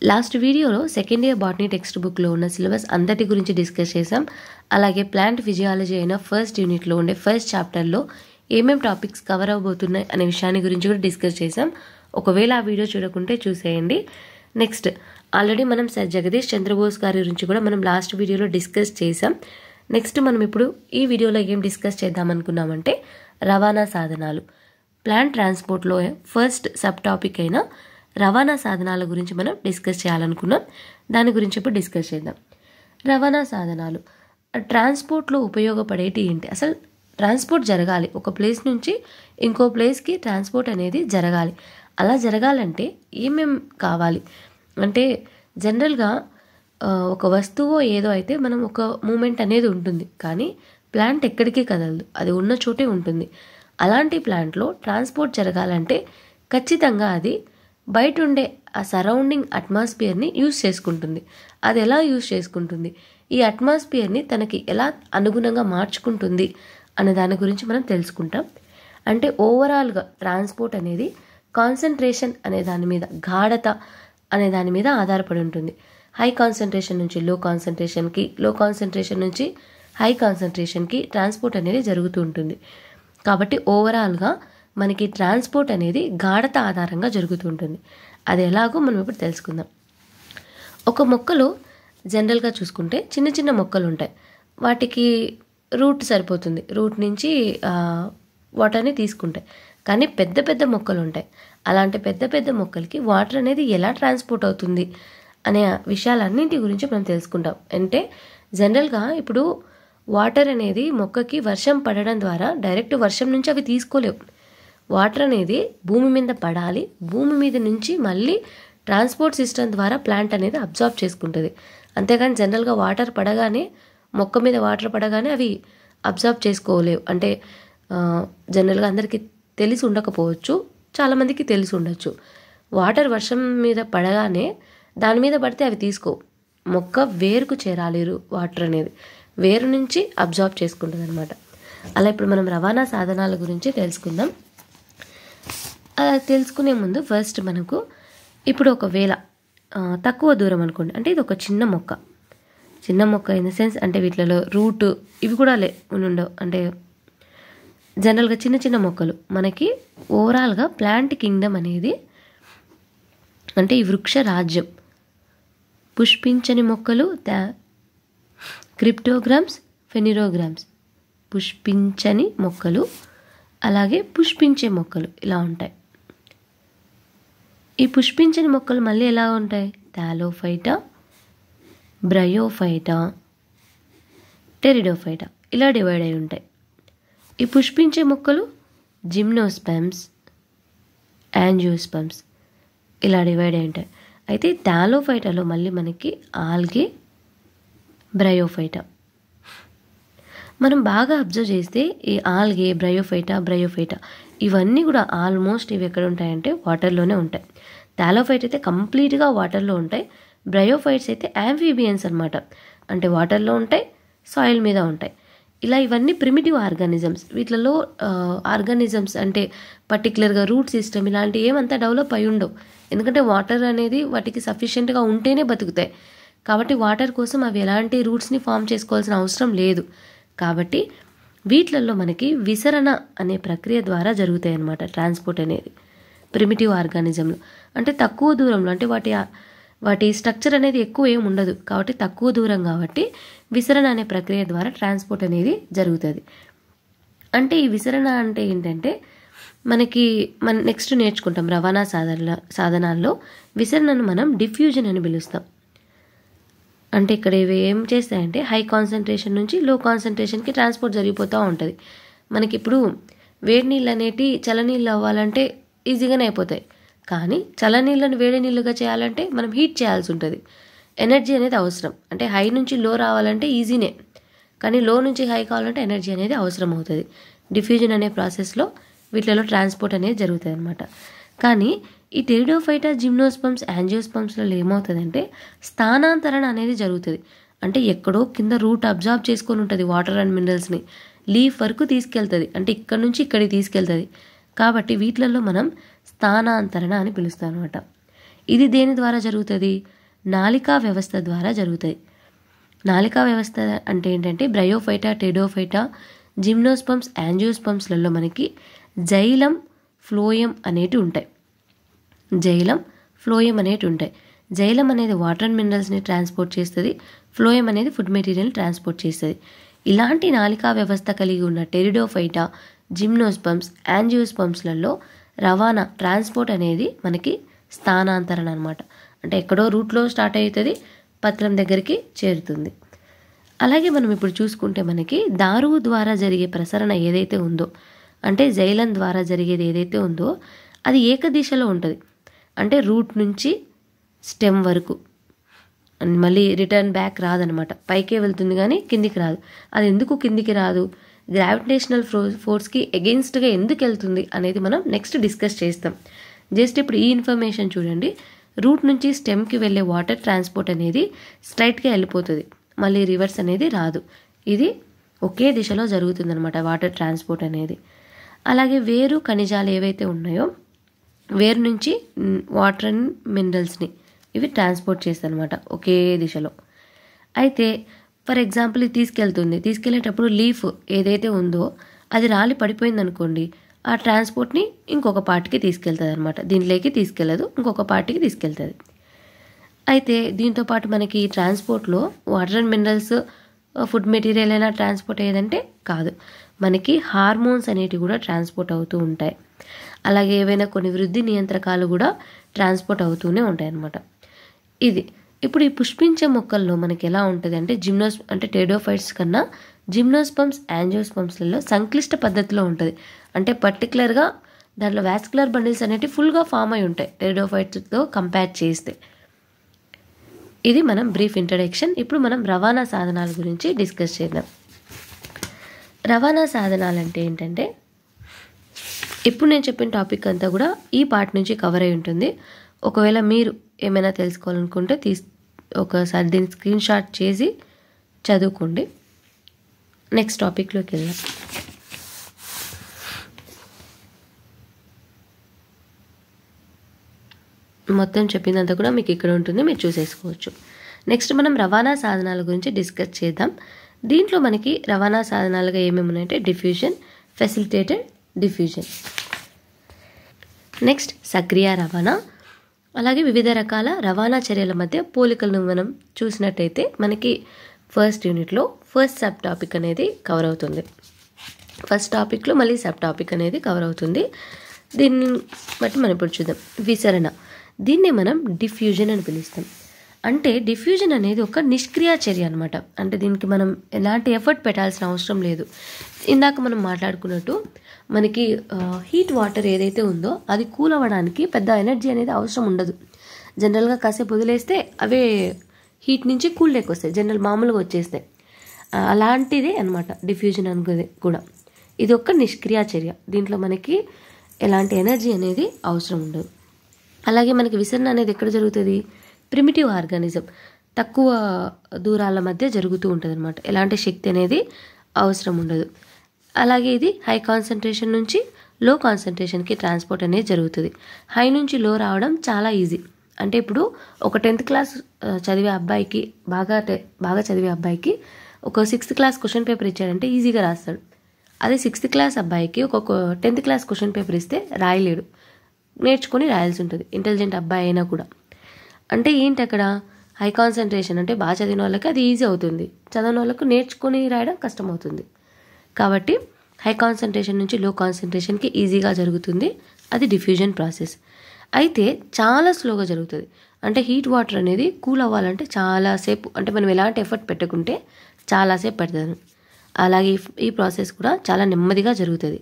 Last వీడియోలో second year botany text బుక్లో ఉన్న సిలబస్ అంతటి గురించి డిస్కస్ చేసాం. అలాగే ప్లాంట్ ఫిజియాలజీ అయిన ఫస్ట్ యూనిట్లో ఉండే ఫస్ట్ చాప్టర్లో ఏమేం టాపిక్స్ కవర్ అవబోతున్నాయి అనే విషయాన్ని గురించి కూడా డిస్కస్ చేసాం. ఒకవేళ ఆ వీడియో చూడకుంటే చూసేయండి. నెక్స్ట్ ఆల్రెడీ మనం సర్ జగదీష్ చంద్రబోస్ గారి గురించి కూడా మనం లాస్ట్ వీడియోలో డిస్కస్ చేసాం. నెక్స్ట్ మనం ఇప్పుడు ఈ వీడియోలో ఏం డిస్కస్ చేద్దాం అనుకున్నామంటే రవాణా సాధనాలు. ప్లాంట్ ట్రాన్స్పోర్ట్లో ఫస్ట్ సబ్ టాపిక్ అయిన రవాణా సాధనాల గురించి మనం డిస్కస్ చేయాలనుకున్నాం. దాని గురించి ఇప్పుడు డిస్కస్ చేద్దాం. రవాణా సాధనాలు ట్రాన్స్పోర్ట్లో ఉపయోగపడేటి ఏంటి? అసలు ట్రాన్స్పోర్ట్ జరగాలి, ఒక ప్లేస్ నుంచి ఇంకో ప్లేస్కి ట్రాన్స్పోర్ట్ అనేది జరగాలి. అలా జరగాలంటే ఏమేం కావాలి అంటే జనరల్గా ఒక వస్తువు ఏదో అయితే మనం ఒక మూమెంట్ అనేది ఉంటుంది, కానీ ప్లాంట్ ఎక్కడికి కదలదు, అది ఉన్న చోటే ఉంటుంది. అలాంటి ప్లాంట్లో ట్రాన్స్పోర్ట్ జరగాలంటే ఖచ్చితంగా అది బయట ఉండే ఆ సరౌండింగ్ అట్మాస్ఫియర్ని యూజ్ చేసుకుంటుంది. అది ఎలా యూజ్ చేసుకుంటుంది, ఈ అట్మాస్ఫియర్ని తనకి ఎలా అనుగుణంగా మార్చుకుంటుంది అనే దాని గురించి మనం తెలుసుకుంటాం. అంటే ఓవరాల్గా ట్రాన్స్పోర్ట్ అనేది కాన్సన్ట్రేషన్ అనే దాని మీద, గాఢత అనే దాని మీద ఆధారపడి ఉంటుంది. హై కాన్సన్ట్రేషన్ నుంచి లో కాన్సన్ట్రేషన్కి, లో కాన్సన్ట్రేషన్ నుంచి హై కాన్సన్ట్రేషన్కి ట్రాన్స్పోర్ట్ అనేది జరుగుతూ ఉంటుంది. కాబట్టి ఓవరాల్గా మనకి ట్రాన్స్పోర్ట్ అనేది గాఢత ఆధారంగా జరుగుతూ ఉంటుంది. అది ఎలాగో మనం ఇప్పుడు తెలుసుకుందాం. ఒక మొక్కలో జనరల్గా చూసుకుంటే చిన్న చిన్న మొక్కలు ఉంటాయి, వాటికి రూట్ సరిపోతుంది, రూట్ నుంచి వాటర్ని తీసుకుంటాయి. కానీ పెద్ద పెద్ద మొక్కలు ఉంటాయి, అలాంటి పెద్ద పెద్ద మొక్కలకి వాటర్ అనేది ఎలా ట్రాన్స్పోర్ట్ అవుతుంది అనే విషయాలన్నింటి గురించి మనం తెలుసుకుంటాం. అంటే జనరల్గా ఇప్పుడు వాటర్ అనేది మొక్కకి వర్షం పడడం ద్వారా డైరెక్ట్ వర్షం నుంచి అవి తీసుకోలేవు. వాటర్ అనేది భూమి మీద పడాలి, భూమి మీద నుంచి మళ్ళీ ట్రాన్స్పోర్ట్ సిస్టమ్ ద్వారా ప్లాంట్ అనేది అబ్జార్బ్ చేసుకుంటుంది. అంతేగాని జనరల్గా వాటర్ పడగానే, మొక్క మీద వాటర్ పడగానే అవి అబ్జార్బ్ చేసుకోలేవు. అంటే జనరల్గా అందరికీ తెలిసి ఉండకపోవచ్చు, చాలామందికి తెలిసి ఉండొచ్చు. వాటర్ వర్షం మీద పడగానే దాని మీద పడితే అవి తీసుకోవు. మొక్క వేరుకు చేరాలి వాటర్ అనేది, వేరు నుంచి అబ్జార్బ్ చేసుకుంటుంది అనమాట. అలా ఇప్పుడు మనం రవాణా సాధనాల గురించి తెలుసుకుందాం. అలా తెలుసుకునే ముందు ఫస్ట్ మనకు ఇప్పుడు ఒకవేళ తక్కువ దూరం అనుకోండి, అంటే ఇది ఒక చిన్న మొక్క, చిన్న మొక్క ఇన్ ద సెన్స్ అంటే వీటిలో రూట్ ఇవి కూడా ఉండవు. అంటే జనరల్గా చిన్న చిన్న మొక్కలు మనకి ఓవరాల్గా ప్లాంట్ కింగ్డమ్ అనేది, అంటే ఈ వృక్ష రాజ్యం, పుష్పించని మొక్కలు క్రిప్టోగ్రామ్స్, ఫెనిరోగ్రామ్స్, పుష్పించని మొక్కలు అలాగే పుష్పించే మొక్కలు ఇలా ఉంటాయి. ఈ పుష్పించని మొక్కలు మళ్ళీ ఎలా ఉంటాయి? థాలోఫైటా, బ్రయోఫైటా, టెరిడోఫైటా ఇలా డివైడ్ అయి ఉంటాయి. ఈ పుష్పించే మొక్కలు జిమ్నోస్పెమ్స్, యాంజియోస్పెమ్స్ ఇలా డివైడ్ అయి ఉంటాయి. అయితే థాలోఫైటాలో మళ్ళీ మనకి ఆల్గే, బ్రయోఫైటా. మనం బాగా అబ్జర్వ్ చేస్తే ఈ ఆల్గే, బ్రయోఫైటా ఇవన్నీ కూడా ఆల్మోస్ట్ ఇవి ఎక్కడ ఉంటాయంటే వాటర్లోనే ఉంటాయి. థాలోఫైట్ అయితే కంప్లీట్గా వాటర్లో ఉంటాయి. బ్రయోఫైట్స్ అయితే యాంఫీబియన్స్ అనమాట, అంటే వాటర్లో ఉంటాయి, సాయిల్ మీద ఉంటాయి. ఇలా ఇవన్నీ ప్రిమిటివ్ ఆర్గానిజమ్స్. వీటిలో ఆర్గానిజమ్స్ అంటే పర్టికులర్గా రూట్ సిస్టమ్ ఇలాంటివి ఏమంతా డెవలప్ అయి ఉండవు, ఎందుకంటే వాటర్ అనేది వాటికి సఫిషియెంట్గా ఉంటేనే బతుకుతాయి. కాబట్టి వాటర్ కోసం అవి ఎలాంటి రూట్స్ని ఫామ్ చేసుకోవాల్సిన అవసరం లేదు. కాబట్టి వీటిలలో మనకి విసరణ అనే ప్రక్రియ ద్వారా జరుగుతాయి అన్నమాట ట్రాన్స్పోర్ట్ అనేది ప్రిమిటివ్ ఆర్గానిజంలో. అంటే తక్కువ దూరంలో, అంటే వాటి స్ట్రక్చర్ అనేది ఎక్కువ ఏమి ఉండదు, కాబట్టి తక్కువ దూరం కాబట్టి విసరణ అనే ప్రక్రియ ద్వారా ట్రాన్స్పోర్ట్ అనేది జరుగుతుంది. అంటే ఈ విసరణ అంటే ఏంటంటే మన నెక్స్ట్ నేర్చుకుంటాం రవాణా సాధనాల్లో విసరణను మనం డిఫ్యూజన్ అని పిలుస్తాం. అంటే ఇక్కడ ఇవి ఏం చేస్తాయంటే హై కాన్సన్ట్రేషన్ నుంచి లో కాన్సన్ట్రేషన్కి ట్రాన్స్పోర్ట్ జరిగిపోతూ ఉంటుంది. మనకి ఇప్పుడు వేడి నీళ్ళు అనేటి చల్లనీళ్ళు అవ్వాలంటే ఈజీగానే అయిపోతాయి, కానీ చల్లనీళ్ళను వేడి నీళ్ళుగా చేయాలంటే మనం హీట్ చేయాల్సి ఉంటుంది, ఎనర్జీ అనేది అవసరం. అంటే హై నుంచి లో రావాలంటే ఈజీనే, కానీ లో నుంచి హై కావాలంటే ఎనర్జీ అనేది అవసరం అవుతుంది. డిఫ్యూజన్ అనే ప్రాసెస్లో వీటిలో ట్రాన్స్పోర్ట్ అనేది జరుగుతుంది అనమాట. కానీ ఈ టెరిడోఫైటా, జిమ్నోస్పమ్స్, యాంజియోస్పమ్స్లలో ఏమవుతుందంటే స్థానాంతరణ అనేది జరుగుతుంది. అంటే ఎక్కడో కింద రూట్ అబ్జార్బ్ చేసుకొని ఉంటుంది వాటర్ అండ్ మినరల్స్ని, లీఫ్ వరకు తీసుకెళ్తుంది, అంటే ఇక్కడ నుంచి ఇక్కడికి తీసుకెళ్తుంది. కాబట్టి వీటిలలో మనం స్థానాంతరణ అని పిలుస్తాం అనమాట. ఇది దేని ద్వారా జరుగుతుంది? నాళికా వ్యవస్థ ద్వారా జరుగుతుంది. నాళికా వ్యవస్థ అంటే ఏంటంటే బ్రయోఫైటా, టెడోఫైటా, జిమ్నోస్పమ్స్, యాంజియోస్పమ్స్లలో మనకి జైలం, ఫ్లోయం అనేటివి ఉంటాయి. జైలం, ఫ్లోయం అనేటివి ఉంటాయి. జైలం అనేది వాటర్ అండ్ మినరల్స్ని ట్రాన్స్పోర్ట్ చేస్తుంది. ఫ్లోయం అనేది ఫుడ్ మెటీరియల్ని ట్రాన్స్పోర్ట్ చేస్తుంది. ఇలాంటి నాళికా వ్యవస్థ కలిగి ఉన్న టెరిడోఫైటా, జిమ్నోస్పమ్స్, యాంజియోస్పమ్స్లలో రవాణా, ట్రాన్స్పోర్ట్ అనేది మనకి స్థానాంతరణ అనమాట. అంటే ఎక్కడో రూట్లో స్టార్ట్ అవుతుంది, పత్రం దగ్గరికి చేరుతుంది. అలాగే మనం ఇప్పుడు చూసుకుంటే మనకి దారువు ద్వారా జరిగే ప్రసరణ ఏదైతే ఉందో, అంటే జైలం ద్వారా జరిగేది ఏదైతే ఉందో అది ఏకదిశలో ఉంటుంది. అంటే రూట్ నుంచి స్టెమ్ వరకు మళ్ళీ రిటర్న్ బ్యాక్ రాదనమాట. పైకే వెళ్తుంది కానీ కిందికి రాదు. అది ఎందుకు కిందికి రాదు, గ్రావిటేషనల్ ఫోర్స్కి ఎగెయిన్స్ట్గా ఎందుకు వెళ్తుంది అనేది మనం నెక్స్ట్ డిస్కస్ చేస్తాం. జస్ట్ ఇప్పుడు ఈ ఇన్ఫర్మేషన్ చూడండి. రూట్ నుంచి స్టెమ్కి వెళ్ళే వాటర్ ట్రాన్స్పోర్ట్ అనేది స్ట్రైట్గా వెళ్ళిపోతుంది, మళ్ళీ రివర్స్ అనేది రాదు. ఇది ఒకే దిశలో జరుగుతుందన్నమాట వాటర్ ట్రాన్స్పోర్ట్ అనేది. అలాగే వేరు ఖనిజాలు ఏవైతే ఉన్నాయో వేరు నుంచి వాటర్ అండ్ మినరల్స్ని ఇవి ట్రాన్స్పోర్ట్ చేస్తాయి అనమాట ఒకే దిశలో. అయితే ఫర్ ఎగ్జాంపుల్ ఇది తీసుకెళ్లేటప్పుడు లీఫ్ ఏదైతే ఉందో అది రాలి పడిపోయింది అనుకోండి, ఆ ట్రాన్స్పోర్ట్ని ఇంకొక పార్ట్కి తీసుకెళ్తుంది అనమాట. దీంట్లోకి తీసుకెళ్ళదు, ఇంకొక పార్ట్కి తీసుకెళ్తుంది. అయితే దీంతోపాటు మనకి ట్రాన్స్పోర్ట్లో water and minerals, food material అయినా ట్రాన్స్పోర్ట్ అయ్యేదంటే కాదు, మనకి హార్మోన్స్ అనేటివి కూడా ట్రాన్స్పోర్ట్ అవుతూ ఉంటాయి. అలాగే ఏవైనా కొన్ని వృద్ధి నియంత్రకాలు కూడా ట్రాన్స్పోర్ట్ అవుతూనే ఉంటాయి అన్నమాట. ఇది ఇప్పుడు ఈ పుష్పించే మొక్కల్లో మనకి ఎలా ఉంటుంది అంటే అంటే టెడోఫైట్స్ కన్నా జిమ్నోస్పమ్స్, యాంజియోస్పమ్స్లలో సంక్లిష్ట పద్ధతిలో ఉంటుంది. అంటే పర్టికులర్గా దాంట్లో వాస్కులర్ బండిల్స్ అనేవి ఫుల్గా ఫామ్ అయి ఉంటాయి టెడోఫైట్స్తో కంపేర్ చేస్తే. ఇది మనం బ్రీఫ్ ఇంట్రడక్షన్. ఇప్పుడు మనం రవాణా సాధనాల గురించి డిస్కస్ చేద్దాం. రవాణా సాధనాలు అంటే ఏంటంటే ఇప్పుడు నేను చెప్పిన టాపిక్ అంతా కూడా ఈ పార్ట్ నుంచి కవర్ అయి ఉంటుంది. ఒకవేళ మీరు ఏమైనా తెలుసుకోవాలనుకుంటే ఒకసారి దీన్ని స్క్రీన్ షాట్ చేసి చదువుకోండి. నెక్స్ట్ టాపిక్లోకి వెళ్దాం. మొత్తం చెప్పిందంతా కూడా మీకు ఇక్కడ ఉంటుంది, మీరు చూసేసుకోవచ్చు. నెక్స్ట్ మనం రవాణా సాధనాల గురించి డిస్కస్ చేద్దాం. దీంట్లో మనకి రవాణా సాధనాలుగా ఏమేమి ఉన్నాయంటే డిఫ్యూజన్, ఫెసిలిటేటెడ్ డిఫ్యూజన్. నెక్స్ట్ సక్రియ రవాణా. అలాగే వివిధ రకాల రవాణా చర్యల మధ్య పోలికలను మనం చూసినట్టయితే మనకి ఫస్ట్ యూనిట్లో ఫస్ట్ సబ్ టాపిక్ అనేది కవర్ అవుతుంది. ఫస్ట్ టాపిక్లో మళ్ళీ సబ్ టాపిక్ అనేది కవర్ అవుతుంది. దీన్ని బట్టి మనం ఇప్పుడు చూద్దాం. విసరణ, దీన్ని మనం డిఫ్యూజన్ అని పిలుస్తాం. అంటే డిఫ్యూజన్ అనేది ఒక నిష్క్రియ చర్య అనమాట. అంటే దీనికి మనం ఎలాంటి ఎఫర్ట్ పెట్టాల్సిన అవసరం లేదు. ఇందాక మనం మాట్లాడుకున్నట్టు మనకి హీట్ వాటర్ ఏదైతే ఉందో అది కూల్ అవ్వడానికి పెద్ద ఎనర్జీ అనేది అవసరం ఉండదు. జనరల్గా కాసేపు వదిలేస్తే అవే హీట్ నుంచి కూల్ లెక్క వస్తాయి, జనరల్ మామూలుగా వచ్చేస్తాయి. అలాంటిదే అనమాట డిఫ్యూజన్ అనుకునేది కూడా. ఇది ఒక నిష్క్రియ చర్య, దీంట్లో మనకి ఎలాంటి ఎనర్జీ అనేది అవసరం ఉండదు. అలాగే మనకి విసరణ అనేది ఎక్కడ జరుగుతుంది? ప్రిమిటివ్ ఆర్గానిజం, తక్కువ దూరాల మధ్య జరుగుతూ ఉంటుంది అనమాట. ఎలాంటి శక్తి అనేది అవసరం ఉండదు. అలాగే ఇది హై కాన్సన్ట్రేషన్ నుంచి లో కాన్సన్ట్రేషన్కి ట్రాన్స్పోర్ట్ అనేది జరుగుతుంది. హై నుంచి లో రావడం చాలా ఈజీ. అంటే ఇప్పుడు ఒక 10th క్లాస్ చదివే అబ్బాయికి బాగా చదివే అబ్బాయికి ఒక 6th క్లాస్ క్వశ్చన్ పేపర్ ఇచ్చాడంటే ఈజీగా రాస్తాడు. అదే 6th క్లాస్ అబ్బాయికి ఒక 10th క్లాస్ క్వశ్చన్ పేపర్ ఇస్తే రాయలేడు, నేర్చుకొని రాయాల్సి ఉంటుంది, ఇంటెలిజెంట్ అబ్బాయి అయినా కూడా. అంటే ఏంటి అక్కడ హై కాన్సన్ట్రేషన్ అంటే బాగా చదివిన వాళ్ళకి అది ఈజీ అవుతుంది, చదివిన వాళ్ళకు నేర్చుకొని రాయడం కష్టం అవుతుంది. కాబట్టి హై కాన్సన్ట్రేషన్ నుంచి లో కాన్సన్ట్రేషన్కి ఈజీగా జరుగుతుంది, అది డిఫ్యూజన్ ప్రాసెస్. అయితే చాలా స్లోగా జరుగుతుంది. అంటే హీట్ వాటర్ అనేది కూల్ అవ్వాలంటే చాలాసేపు, అంటే మనం ఎలాంటి ఎఫర్ట్ పెట్టకుంటే చాలాసేపు పెడుతుంది. అలాగే ఈ ప్రాసెస్ కూడా చాలా నెమ్మదిగా జరుగుతుంది.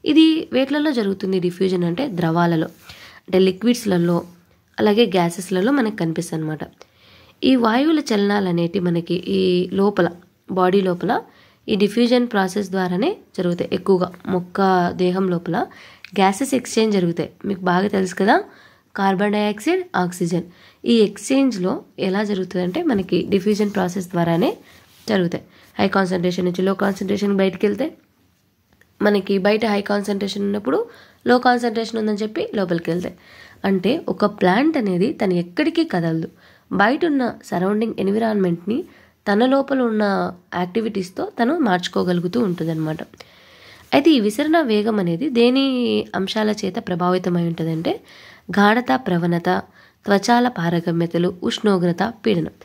ఇది వేట్లలో జరుగుతుంది. డిఫ్యూజన్ అంటే ద్రవాలలో, అంటే లిక్విడ్స్లలో అలాగే గ్యాసెస్లలో మనకు కనిపిస్తుంది అనమాట. ఈ వాయువుల చలనాలు అనేవి మనకి ఈ లోపల బాడీ లోపల ఈ డిఫ్యూజన్ ప్రాసెస్ ద్వారానే జరుగుతాయి. ఎక్కువగా మొక్క దేహం లోపల గ్యాసెస్ ఎక్స్చేంజ్ జరుగుతాయి. మీకు బాగా తెలుసు కదా, కార్బన్ డైఆక్సైడ్, ఆక్సిజన్. ఈ ఎక్స్చేంజ్లో ఎలా జరుగుతుంది అంటే మనకి డిఫ్యూజన్ ప్రాసెస్ ద్వారానే జరుగుతాయి. హై కాన్సన్ట్రేషన్ నుంచి లో కాన్సన్ట్రేషన్ బయటికి వెళ్తే మనకి బయట హై కాన్సన్ట్రేషన్ ఉన్నప్పుడు లో కాన్సన్ట్రేషన్ ఉందని చెప్పి లోపలికి వెళ్తాయి. అంటే ఒక ప్లాంట్ అనేది తను ఎక్కడికి కదలదు, బయట ఉన్న సరౌండింగ్ ఎన్విరాన్మెంట్ని తన లోపల ఉన్న యాక్టివిటీస్తో తను మార్చుకోగలుగుతూ ఉంటుందన్నమాట. అయితే ఈ విసరణ వేగం అనేది దేని అంశాల చేత ప్రభావితమై ఉంటుందంటే గాఢత, ప్రవణత, త్వచాల పారగమ్యతలు, ఉష్ణోగ్రత, పీడనం.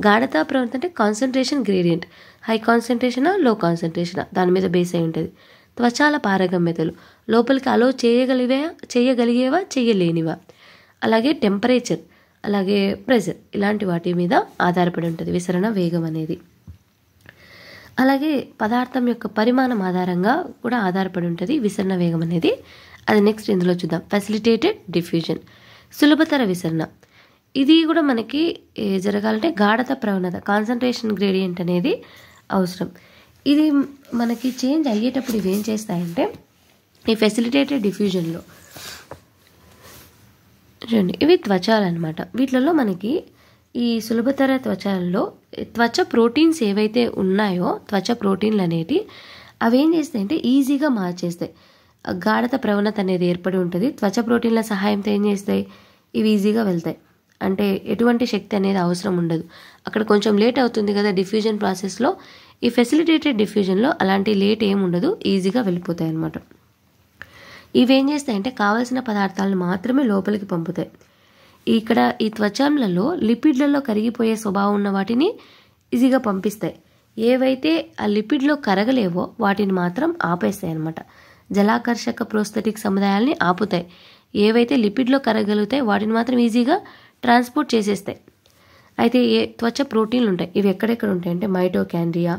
గాఢత, ప్రవణత అంటే కాన్సన్ట్రేషన్ గ్రేడియంట్, హై కాన్సన్ట్రేషనా లో కాన్సన్ట్రేషనా దాని మీద బేస్ అయి ఉంటుంది. త్వచాల పారగమ్యతలు లోపలికి అలో చేయగలిగేవా చేయలేనివా. అలాగే టెంపరేచర్, అలాగే ప్రెషర్, ఇలాంటి వాటి మీద ఆధారపడి ఉంటుంది విసరణ వేగం అనేది. అలాగే పదార్థం యొక్క పరిమాణం ఆధారంగా కూడా ఆధారపడి ఉంటుంది విసరణ వేగం అనేది. అది నెక్స్ట్ ఇందులో చూద్దాం. ఫెసిలిటేటెడ్ డిఫ్యూజన్, సులభతర విసరణ. ఇది కూడా మనకి జరగాలంటే గాఢత, ప్రవణత, కాన్సన్ట్రేషన్ గ్రేడియంట్ అనేది అవసరం. ఇది మనకి చేంజ్ అయ్యేటప్పుడు ఇవి ఏం చేస్తాయంటే ఈ ఫెసిలిటేటెడ్ డిఫ్యూజన్లో చూడండి, ఇవి త్వచాలు అనమాట. వీటిలలో మనకి ఈ సులభతర త్వచాలలో త్వచ ప్రోటీన్స్ ఏవైతే ఉన్నాయో త్వచ ప్రోటీన్లు అనేవి అవి ఏం చేస్తాయంటే ఈజీగా మార్చేస్తాయి. గాఢత, ప్రవణత అనేది ఏర్పడి ఉంటుంది. త్వచ ప్రోటీన్ల సహాయంతో ఏం చేస్తాయి, ఇవి ఈజీగా వెళ్తాయి. అంటే ఎటువంటి శక్తి అనేది అవసరం ఉండదు. అక్కడ కొంచెం లేట్ అవుతుంది కదా డిఫ్యూజన్ ప్రాసెస్లో. ఈ ఫెసిలిటేటెడ్ డిఫ్యూజన్లో అలాంటి లేట్ ఏమి ఉండదు, ఈజీగా వెళ్ళిపోతాయి అన్నమాట. ఇవేం చేస్తాయంటే కావాల్సిన పదార్థాలను మాత్రమే లోపలికి పంపుతాయి. ఇక్కడ ఈ త్వచంలలో లిపిడ్లలో కరిగిపోయే స్వభావం ఉన్న వాటిని ఈజీగా పంపిస్తాయి. ఏవైతే ఆ లిపిడ్లో కరగలేవో వాటిని మాత్రం ఆపేస్తాయి అన్నమాట. జలాకర్షక ప్రోస్థెటిక్ సముదాయాల్ని ఆపుతాయి. ఏవైతే లిపిడ్లో కరగలుగుతాయి వాటిని మాత్రం ఈజీగా ట్రాన్స్పోర్ట్ చేసేస్తాయి. అయితే త్వచ ప్రోటీన్లు ఉంటాయి. ఇవి ఎక్కడెక్కడ ఉంటాయి అంటే మైటోకాండ్రియా,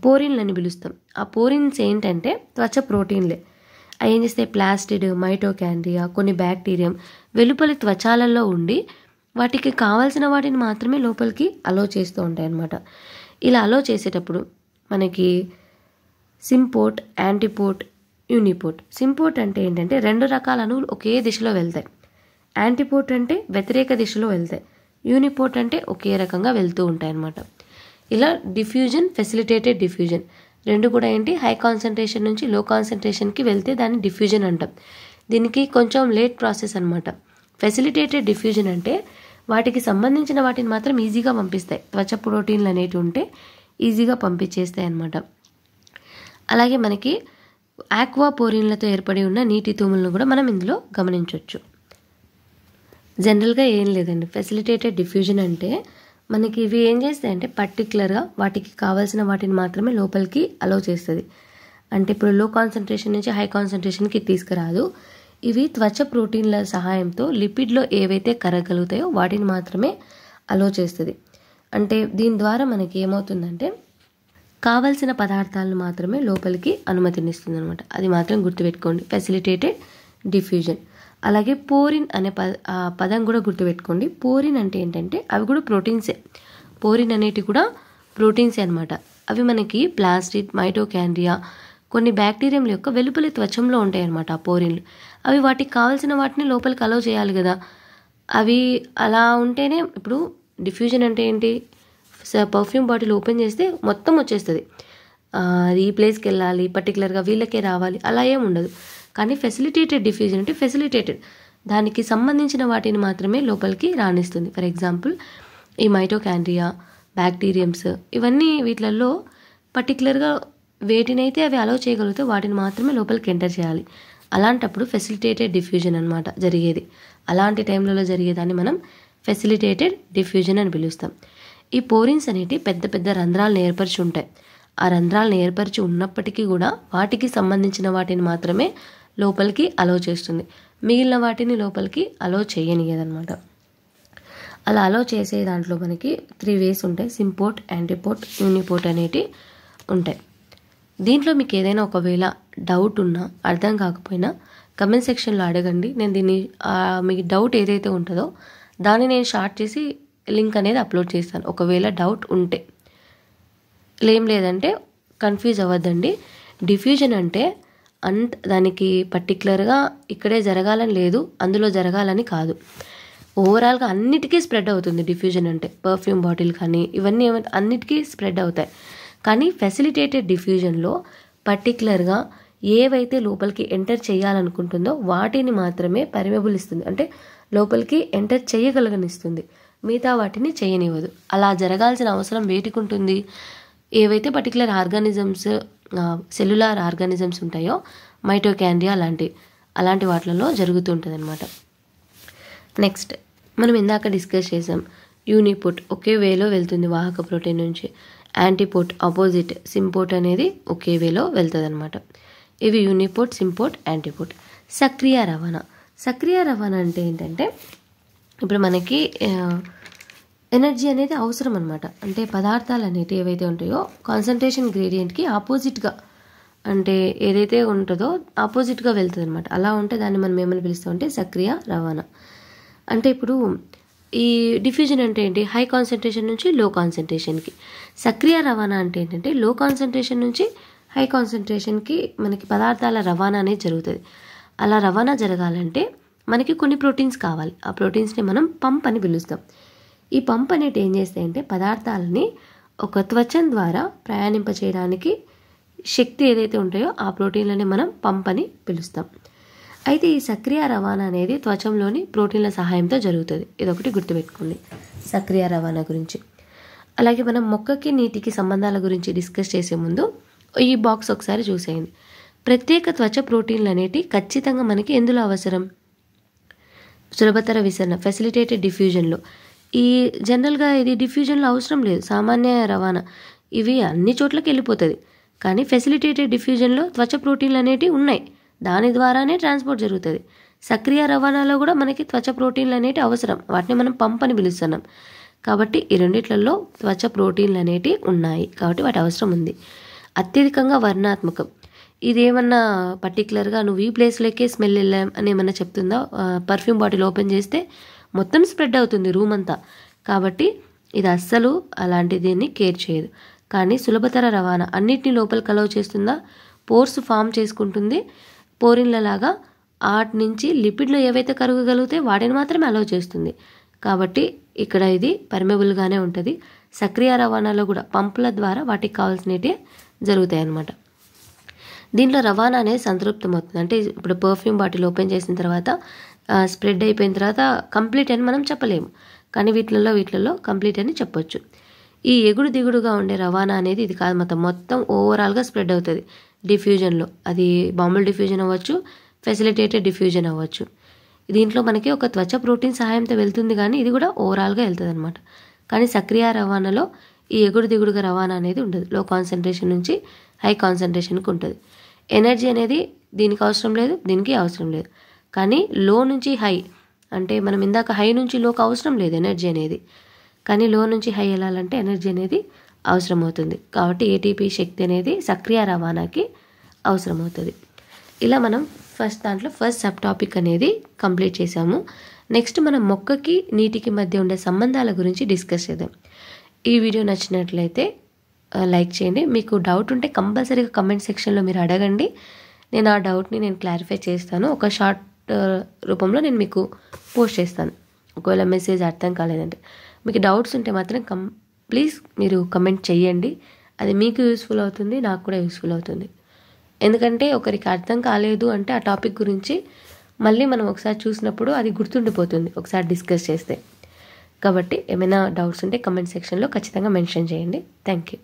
పోరిన్లు అని పిలుస్తాం. ఆ పోరిన్స్ ఏంటంటే త్వచ ప్రోటీన్లే. అవి ఏం చేస్తాయి, ప్లాస్టిడ్, మైటోకాండ్రియా, కొన్ని బ్యాక్టీరియం వెలుపలి త్వచాలలో ఉండి వాటికి కావాల్సిన వాటిని మాత్రమే లోపలికి అలో చేస్తూ ఉంటాయి అన్నమాట. ఇలా అలో చేసేటప్పుడు మనకి సింపోర్ట్, యాంటీపోర్ట్, యూనిపోర్ట్. సింపోర్ట్ అంటే ఏంటంటే 2 రకాల అణువులు ఒకే దిశలో వెళ్తాయి. యాంటీపోర్ట్ అంటే వ్యతిరేక దిశలో వెళ్తాయి. యూనిపోర్ట్ అంటే ఒకే రకంగా వెళ్తూ ఉంటాయి అన్నమాట. ఇలా డిఫ్యూజన్, ఫెసిలిటేటెడ్ డిఫ్యూజన్ రెండు కూడా ఏంటి, హై కాన్సన్ట్రేషన్ నుంచి లో కాన్సన్ట్రేషన్కి వెళ్తే దాన్ని డిఫ్యూజన్ అంటాం. దీనికి కొంచెం లేట్ ప్రాసెస్ అనమాట. ఫెసిలిటేటెడ్ డిఫ్యూజన్ అంటే వాటికి సంబంధించిన వాటిని మాత్రం ఈజీగా పంపిస్తాయి. త్వచ ప్రోటీన్లు అనేవి ఉంటే ఈజీగా పంపించేస్తాయి అన్నమాట. అలాగే మనకి ఆక్వా పోరిన్లతో ఏర్పడి ఉన్న నీటి తూములను కూడా మనం ఇందులో గమనించవచ్చు. జనరల్గా ఏం లేదండి, ఫెసిలిటేటెడ్ డిఫ్యూజన్ అంటే మనకి ఇవి ఏం చేస్తాయంటే పర్టికులర్గా వాటికి కావాల్సిన వాటిని మాత్రమే లోపలికి అలో చేస్తుంది. అంటే ఇప్పుడు లో కాన్సన్ట్రేషన్ నుంచి హై కాన్సన్ట్రేషన్కి తీసుకురాదు. ఇవి త్వచ ప్రోటీన్ల సహాయంతో లిపిడ్లో ఏవైతే కరగలుగుతాయో వాటిని మాత్రమే అలో చేస్తుంది. అంటే దీని ద్వారా మనకి ఏమవుతుందంటే కావలసిన పదార్థాలను మాత్రమే లోపలికి అనుమతినిస్తుంది అనమాట. అది మాత్రం గుర్తుపెట్టుకోండి, ఫెసిలిటేటెడ్ డిఫ్యూజన్. అలాగే పోరిన్ అనే పదం కూడా గుర్తుపెట్టుకోండి. పోరిన్ అంటే ఏంటంటే అవి కూడా ప్రోటీన్సే. పోరిన్ అనేటివి కూడా ప్రోటీన్సే అనమాట. అవి మనకి ప్లాస్టిడ్, మైటోకాండ్రియా, కొన్ని బ్యాక్టీరియంల యొక్క వెలుపలి త్వచంలో ఉంటాయి అన్నమాట ఆ పోరిన్లు. అవి వాటికి కావాల్సిన వాటిని లోపలికి అలో చేయాలి కదా. అవి అలా ఉంటేనే, ఇప్పుడు డిఫ్యూజన్ అంటే ఏంటి, పర్ఫ్యూమ్ బాటిల్ ఓపెన్ చేస్తే మొత్తం వచ్చేస్తుంది. అది ఈ ప్లేస్కి వెళ్ళాలి, పర్టికులర్గా వీళ్ళకే రావాలి, అలా ఏం ఉండదు. కానీ ఫెసిలిటేటెడ్ డిఫ్యూజన్ అంటే ఫెసిలిటేటెడ్, దానికి సంబంధించిన వాటిని మాత్రమే లోపలికి రాణిస్తుంది. ఫర్ ఎగ్జాంపుల్ ఈ మైటోకాండ్రియా, బ్యాక్టీరియమ్స్, ఇవన్నీ వీటిలలో పర్టికులర్గా వేటినైతే అవి అలౌ చేయగలిగితే వాటిని మాత్రమే లోపలికి ఎంటర్ చేయాలి. అలాంటప్పుడు ఫెసిలిటేటెడ్ డిఫ్యూజన్ అనమాట జరిగేది. అలాంటి టైంలలో జరిగేదాన్ని మనం ఫెసిలిటేటెడ్ డిఫ్యూజన్ అని పిలుస్తాం. ఈ పోరిన్స్ అనేవి పెద్ద పెద్ద రంధ్రాలను ఏర్పరిచి ఉంటాయి. ఆ రంధ్రాలను ఏర్పరిచి ఉన్నప్పటికీ కూడా వాటికి సంబంధించిన వాటిని మాత్రమే లోపలికి అలౌ చేస్తుంది. మిగిలిన వాటిని లోపలికి అలౌ చేయనియదనమాట. అలా అలౌ చేసే దాంట్లో మనకి 3 ways ఉంటాయి. సింపోర్ట్, యాంటీపోర్ట్, యూనిపోర్ట్ అనేవి ఉంటాయి. దీంట్లో మీకు ఏదైనా ఒకవేళ డౌట్ ఉన్నా, అర్థం కాకపోయినా కమెంట్ సెక్షన్లో అడగండి. నేను దీన్ని మీకు డౌట్ ఏదైతే ఉంటుందో దాన్ని నేను షార్ట్ చేసి లింక్ అనేది అప్లోడ్ చేస్తాను. ఒకవేళ డౌట్ ఉంటే, ఏం లేదంటే కన్ఫ్యూజ్ అవ్వద్దండి. డిఫ్యూజన్ అంటే దానికి పర్టికులర్గా ఇక్కడే జరగాలని లేదు, అందులో జరగాలని కాదు. ఓవరాల్గా అన్నిటికీ స్ప్రెడ్ అవుతుంది డిఫ్యూజన్ అంటే. పర్ఫ్యూమ్ బాటిల్ కానీ ఇవన్నీ అన్నిటికీ స్ప్రెడ్ అవుతాయి. కానీ ఫెసిలిటేటెడ్ డిఫ్యూజన్లో పర్టికులర్గా ఏవైతే లోపలికి ఎంటర్ చేయాలనుకుంటుందో వాటిని మాత్రమే పర్మియబుల్ ఇస్తుంది, అంటే లోపలికి ఎంటర్ చేయగలగనిస్తుంది, మిగతా వాటిని చేయనివ్వదు. అలా జరగాల్సిన అవసరం వేటికి ఉంటుంది? ఏవైతే పర్టికులర్ ఆర్గానిజమ్స్, సెల్యులార్ ఆర్గానిజమ్స్ ఉంటాయో, మైటోకాండ్రియా అలాంటి వాటిలలో జరుగుతూ ఉంటుంది అనమాట. నెక్స్ట్ మనం ఇందాక డిస్కస్ చేసాం, యూనిపోర్ట్ ఒకే వేలో వెళ్తుంది వాహక ప్రోటీన్ నుంచి, యాంటీపోర్ట్ ఆపోజిట్, సింపోర్ట్ అనేది ఒకే వేలో వెళ్తుంది అనమాట. ఇవి యూనిపోర్ట్, సింపోర్ట్, యాంటీపోర్ట్. సక్రియ రవాణా. సక్రియ రవాణా అంటే ఏంటంటే ఇప్పుడు మనకి ఎనర్జీ అనేది అవసరం అనమాట. అంటే పదార్థాలు అనేవి ఏవైతే ఉంటాయో కాన్సన్ట్రేషన్ గ్రేడియంట్కి ఆపోజిట్గా, అంటే ఏదైతే ఉంటుందో ఆపోజిట్గా వెళ్తుంది అనమాట. అలా ఉంటే దాన్ని మనం ఏమని పిలుస్తామంటే సక్రియ రవాణా. అంటే ఇప్పుడు ఈ డిఫ్యూజన్ అంటే ఏంటి? హై కాన్సన్ట్రేషన్ నుంచి లో కాన్సన్ట్రేషన్కి. సక్రియ రవాణా అంటే ఏంటంటే లో కాన్సన్ట్రేషన్ నుంచి హై కాన్సన్ట్రేషన్కి మనకి పదార్థాల రవాణా అనేది జరుగుతుంది. అలా రవాణా జరగాలంటే మనకి కొన్ని ప్రోటీన్స్ కావాలి. ఆ ప్రోటీన్స్ని మనం పంప్ అని పిలుస్తాం. ఈ పంప్ అనేది ఏం చేస్తాయంటే పదార్థాలని ఒక త్వచం ద్వారా ప్రయాణింపచేయడానికి శక్తి ఏదైతే ఉంటాయో ఆ ప్రోటీన్లని మనం పంప్ అని పిలుస్తాం. అయితే ఈ సక్రియ రవాణా అనేది త్వచంలోని ప్రోటీన్ల సహాయంతో జరుగుతుంది. ఇదొకటి గుర్తుపెట్టుకోండి సక్రియ రవాణా గురించి. అలాగే మనం మొక్కకి నీటికి సంబంధాల గురించి డిస్కస్ చేసే ముందు ఈ బాక్స్ ఒకసారి చూసేయండి. ప్రత్యేక త్వచ ప్రోటీన్లు అనేవి ఖచ్చితంగా మనకి ఎందులో అవసరం? సులభతర విసరణ, ఫెసిలిటేటెడ్ డిఫ్యూజన్లో. ఈ జనరల్గా ఇది డిఫ్యూజన్లో అవసరం లేదు, సామాన్య రవాణా, ఇవి అన్ని చోట్లకి వెళ్ళిపోతుంది. కానీ ఫెసిలిటేటెడ్ డిఫ్యూజన్లో త్వచ ప్రోటీన్లు అనేవి ఉన్నాయి, దాని ద్వారానే ట్రాన్స్పోర్ట్ జరుగుతుంది. సక్రియ రవాణాలో కూడా మనకి త్వచ ప్రోటీన్లు అనేవి అవసరం, వాటిని మనం పంప్ అని పిలుస్తున్నాం. కాబట్టి ఈ రెండిట్లలో త్వచ ప్రోటీన్లు అనేవి ఉన్నాయి, కాబట్టి వాటి అవసరం ఉంది. అత్యధికంగా వర్ణాత్మకం. ఇదేమన్నా పర్టికులర్గా నువ్వు ఈ ప్లేస్లోకే స్మెల్ వెళ్ళాం అని ఏమన్నా చెప్తుందా? పర్ఫ్యూమ్ బాటిల్ ఓపెన్ చేస్తే మొత్తం స్ప్రెడ్ అవుతుంది రూమ్ అంతా. కాబట్టి ఇది అస్సలు అలాంటి దీన్ని కేర్ చేయదు. కానీ సులభతర రవాణా అన్నిటినీ లోపలికి అలౌ చేస్తుందా? పోర్స్ ఫామ్ చేసుకుంటుంది, పోరిన్లలాగా వాటి నుంచి లిపిడ్లు ఏవైతే కరగగలిగితే వాటిని మాత్రమే అలౌ చేస్తుంది. కాబట్టి ఇక్కడ ఇది పర్మియబుల్గానే ఉంటుంది. సక్రియ రవాణాలో కూడా పంపుల ద్వారా వాటికి కావాల్సినవి జరుగుతాయి అన్నమాట. దీంట్లో రవాణా అనేది సంతృప్తమవుతుంది. అంటే ఇప్పుడు పర్ఫ్యూమ్ బాటిల్ ఓపెన్ చేసిన తర్వాత స్ప్రెడ్ అయిపోయిన తర్వాత కంప్లీట్ అని మనం చెప్పలేము, కానీ వీటిలలో కంప్లీట్ అని చెప్పొచ్చు. ఈ ఎగుడు దిగుడుగా ఉండే రవాణా అనేది ఇది కాదు, మొత్తం ఓవరాల్గా స్ప్రెడ్ అవుతుంది డిఫ్యూజన్లో. అది బాంబుల్ డిఫ్యూజన్ అవ్వచ్చు, ఫెసిలిటేటెడ్ డిఫ్యూజన్ అవ్వచ్చు. దీంట్లో మనకి ఒక త్వచ ప్రోటీన్ సహాయంతో వెళ్తుంది, కానీ ఇది కూడా ఓవరాల్గా వెళ్తుంది అనమాట. కానీ సక్రియ రవాణాలో ఈ ఎగుడు దిగుడుగా రవాణా అనేది ఉండదు, లో కాన్సన్ట్రేషన్ నుంచి హై కాన్సన్ట్రేషన్కి ఉంటుంది. ఎనర్జీ అనేది దీనికి అవసరం లేదు, దీనికి అవసరం లేదు. కానీ లో నుంచి హై, అంటే మనం ఇందాక హై నుంచి లోకి అవసరం లేదు ఎనర్జీ అనేది, కానీ లో నుంచి హై వెళ్ళాలంటే ఎనర్జీ అనేది అవసరం అవుతుంది. కాబట్టి ఏటీపీ శక్తి అనేది సక్రియ రవాణాకి అవసరం అవుతుంది. ఇలా మనం ఫస్ట్ సబ్ టాపిక్ అనేది కంప్లీట్ చేసాము. నెక్స్ట్ మనం మొక్కకి నీటికి మధ్య ఉండే సంబంధాల గురించి డిస్కస్ చేద్దాం. ఈ వీడియో నచ్చినట్లయితే లైక్ చేయండి. మీకు డౌట్ ఉంటే కంపల్సరీగా కమెంట్ సెక్షన్లో మీరు అడగండి, నేను ఆ డౌట్ని క్లారిఫై చేస్తాను. ఒక షార్ట్ రూపంలో నేను మీకు పోస్ట్ చేస్తాను. ఒకవేళ మెసేజ్ అర్థం కాలేదంటే, మీకు డౌట్స్ ఉంటే మాత్రం ప్లీజ్ మీరు కమెంట్ చేయండి. అది మీకు యూస్ఫుల్ అవుతుంది, నాకు కూడా యూస్ఫుల్ అవుతుంది. ఎందుకంటే ఒకరికి అర్థం కాలేదు అంటే ఆ టాపిక్ గురించి మళ్ళీ మనం ఒకసారి చూసినప్పుడు అది గుర్తుండిపోతుంది ఒకసారి డిస్కస్ చేస్తే. కాబట్టి ఏమైనా డౌట్స్ ఉంటే కమెంట్ సెక్షన్లో ఖచ్చితంగా మెన్షన్ చేయండి. Thank you.